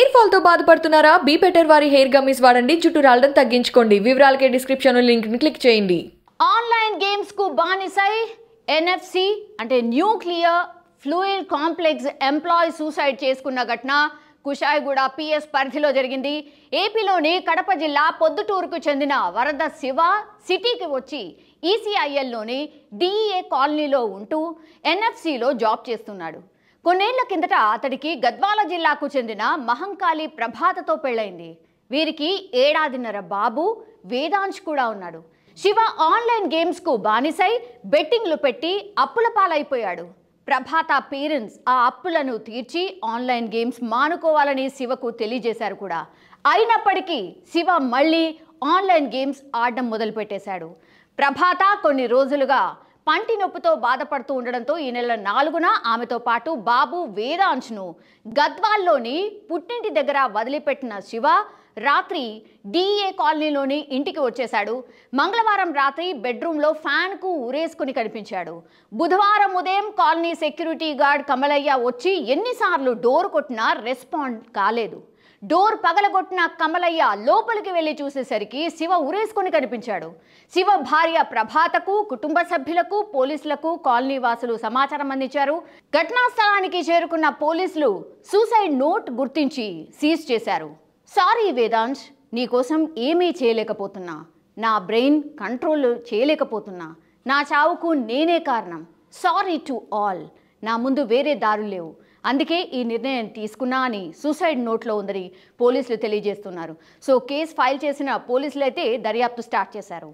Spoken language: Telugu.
హెయిర్ ఫాల్ తో బాధపడుతున్నారా? బీ బెటర్ వారి హెయిర్ గమ్మీస్ వాడండి, జుట్టు రాలడం తగ్గించుకోండి. వివరాలకే డిస్క్రిప్షన్ లింక్ ని క్లిక్ చేయండి. ఆన్లైన్ గేమ్స్ కు బానిసై ఎన్ఎఫ్సి అంటే nuclear fluid complex employee suicide చేసుకున్న ఘటన కుషాయిగూడ పిఎస్ పరిధిలో జరిగింది. ఏపీలోని కడప జిల్లా పొద్దుటూరుకు చెందిన వరద శివ సిటీకి వచ్చి ఈసీఐఎల్లోని డిఈఏ కాలనీలో ఉంటూ ఎన్ఎఫ్సిలో జాబ్ చేస్తున్నాడు. కొన్నేళ్ల కిందట అతడికి గద్వాల జిల్లాకు చెందిన మహంకాళి ప్రభాతతో పెళ్ళైంది. వీరికి ఏడాదిన్నర బాబు వేదాంశ్ కూడా ఉన్నాడు. శివ ఆన్లైన్ గేమ్స్కు బానిసై బెట్టింగ్లు పెట్టి అప్పుల పాలైపోయాడు. ప్రభాత పేరెంట్స్ ఆ అప్పులను తీర్చి ఆన్లైన్ గేమ్స్ మానుకోవాలని శివకు తెలియజేశారు కూడా. అయినప్పటికీ శివ మళ్ళీ ఆన్లైన్ గేమ్స్ ఆడడం మొదలుపెట్టేశాడు. ప్రభాత కొన్ని రోజులుగా పంటి నొప్పితో బాధపడుతూ ఉండడంతో ఈ నెల 4న ఆమెతో పాటు బాబు వేదాంశ్ను గద్వాల్లోని పుట్టింటి దగ్గర వదిలిపెట్టిన శివ రాత్రి డిఏ కాలనీలోని ఇంటికి వచ్చేశాడు. మంగళవారం రాత్రి బెడ్రూమ్లో ఫ్యాన్కు ఉరేసుకుని కనిపించాడు. బుధవారం ఉదయం కాలనీ సెక్యూరిటీ గార్డ్ కమలయ్య వచ్చి ఎన్నిసార్లు డోర్ కొట్టినా రెస్పాండ్ కాలేదు. డోర్ పగలగొట్టిన కమలయ్య లోపలికి వెళ్లి చూసేసరికి శివ ఉరేసుకొని కనిపించాడు. శివ భార్య ప్రభాతకు, కుటుంబ సభ్యులకు, పోలీసులకు కాలనీ వాసులు సమాచారం అందించారు. ఘటనా స్థలానికి చేరుకున్న పోలీసులు సూసైడ్ నోట్ గుర్తించి సీజ్ చేశారు. సారీ వేదాంశ్, నీకోసం ఏమీ చేయలేకపోతున్నా, నా బ్రెయిన్ కంట్రోల్ చేయలేకపోతున్నా, నా చావుకు నేనే కారణం, సారీ టు ఆల్, నా ముందు వేరే దారులు లేవు, అందుకే ఈ నిర్ణయం తీసుకున్నా అని సూసైడ్ నోట్లో ఉందని పోలీసులు తెలియజేస్తున్నారు. సో కేసు ఫైల్ చేసిన పోలీసులు అయితే దర్యాప్తు స్టార్ట్ చేశారు.